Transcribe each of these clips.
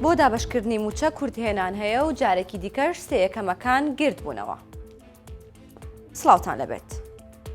بۆ دابەشکردنی موچە کورتهێنان هەیە و جارێکی دیکەش سەیەکەمەکان گرد بوونەوە. سڵاوتان لەبێت.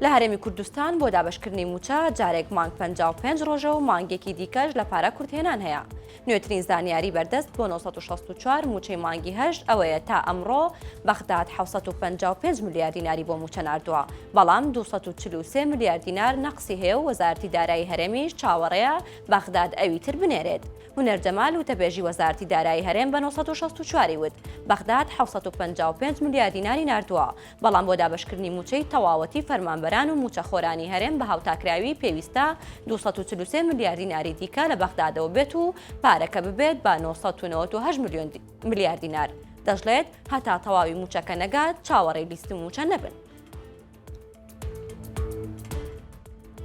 لە هەرێمی کوردستان بۆ دابەشکردنی موچە جارێک مانگ 55 ڕۆژە و مانگێکی دیکەش لە پارە کورتهێنان هەیە. نوێترین زانیاری بەردەست بۆ 964 موچەی مانگی هەشت ئەوەیە تا ئەمڕۆ بەغداد 755 ملیار دیناری بۆ موچە ناردووە، بەڵام 243 ملیار دینار نەقسی هەیە و وەزارەتی دارایی هەرێمیش چاوەڕێیە بەغداد ئەوی تر بنێرێت. هونەر جەمال وتەبێژی وەزارەتی دارایی هەرێم بە 964 وت بەغداد 755 ملیار دیناری ناردووە، بەڵام بۆ دابەشکردنی موچەی تەواوەتی فەرمانبەران و موچەخۆرانی هەرێم بە هاوتاکراوی پێویستە 243 ملیار دیناری دیکە لە بەغدادەوە بێت و پارەکە ببێت بە 998 ملیار دینار. دەژڵێت هەتا تەواوی موچەکە نەگات چاوەڕێی لیستی موچە نەبن.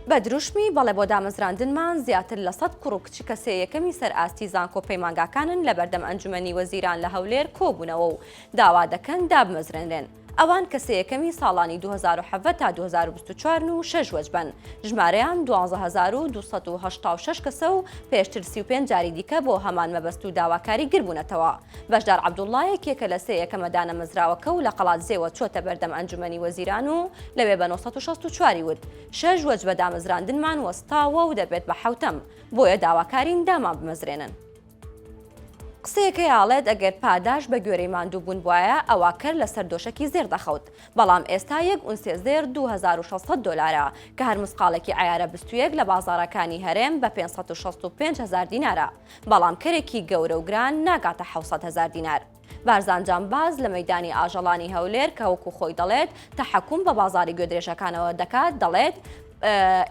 بە دروشمی بەڵێ بۆ دامەزراندنمان زیاتر لە 100 کوڕ و کچی کەسێ یەکەمی سەر ئاستی زانکۆ پەیمانگاکانن لە بەردەم ئەنجومەنی وەزیران لە هەولێر کۆبوونەوە و داوا دەکەن دابمەزرێنرێن. ئەوان کەسێ یەکەمی ساڵانی 2007 تا 2024 و 6 وەج بن. ژمارەیان 12286 کەسە و پێشتر 35 جاری دیکە بۆ هەمان مەبەست و داواکاری گربوونەتەوە. بەشدار عەبدوڵڵایە کێکە لە سێ یەکەمە دانەمەزراوەکە و لە قەڵات زێوە چۆتە بەردەم ئەنجومەنی وەزیران و لەوێ بە 964 وت 6 وەج بە دامەزراندنمان وەستاوە و دەبێت بە حەوتەم، بۆیە داواکارین دامان بمەزرێنن. قسەیەکەی ئاڵێت ئەگەر پاداش بە گوێرەی ماندووبوون بواە ئەوا کەر لەسەر دۆشەکی زێر دەخەوت، بەڵام ئێستا یەک ئونسێ زێر 2600 دۆلارە کە هەر مسقالێکی عیارە 21 لە بازاڕەکانی هەرێم بە 565,000 دینارە، بەڵام کەرێکی گەورە و گران ناگاتە 700,000 دینار. بارزان جانباز لە مەیدانی ئاژەڵانی هەولێر کە وەکو خۆی دەڵێت تەحەکوم بە بازاری گوێدرێژەکانەوە دەکات، دەڵێت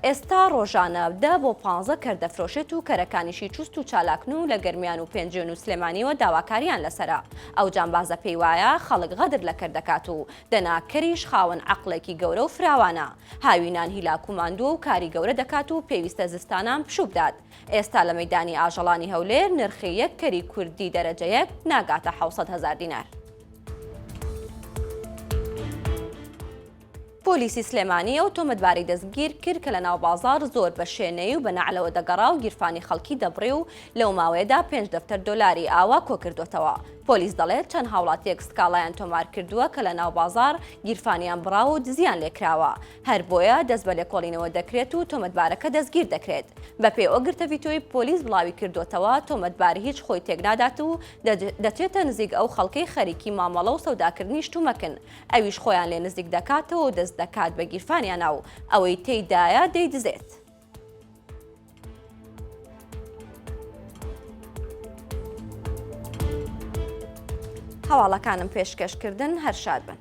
ئێستا ڕۆژانە 10 بۆ 15 کەردەفرۆشێت و کەرەکانیشی چوست و چالاکن و لە گەرمیان و پێنجێن و سلێمانیەوە داواکاریان لەسرە. ئەو جانبازە پێی وایە خەڵک غەدر لە کەردەکات و دەناکەریش خاوەن عەقڵێکی گەورە و فراوانە، هاوینان هیلاک و ماندووە و کاری گەورە دەکات و پێویستە زستانان پشوو بدات. ئێستا لە مەیدانی ئاژەڵانی هەولێر نرخی یەک کەری کوردی دەرەجە یەک ناگاتە 700,000 دینار. پۆلیسی سلێمانی ئەو تۆمەتباری دەستگیر کرد کە لە ناو بازار زۆر بە شوێنەی و بە نەعلەوە دەگەڕا و گیرفانی خەڵکی دەبڕێ و لەو ماوەیەدا 5 دەفتەر دۆلاری ئاوا کۆکردوتەوە. پۆلیس دەڵێت چەند هاوڵاتیەک سکاڵایان تۆمار کردووە کە لە ناو بازار گیرفانیان بڕاوە و دزیان لێکراوە، هەر بۆیە دەست بە لێکۆڵینەوە دەکرێت و تۆمەتبارەکە دەستگیر دەکرێت. بە پێی ئەو گرتەڤیتۆی پۆلیس بڵاوی کردوتەوە تۆمەتباری هیچ خۆی تێکنادات و دەچێتە نزیک ئەو خەڵکەی خەریکی مامەڵە و سەوداکردنی شتومەکن، ئەویش خۆیان لێ نزیک دەکاتەوە و دەست دەکات بە گیرفانیانە و ئەوەی تێیدایە دەیدزێت. هەواڵەکانم پێشکەشکردن هەر شاد بن.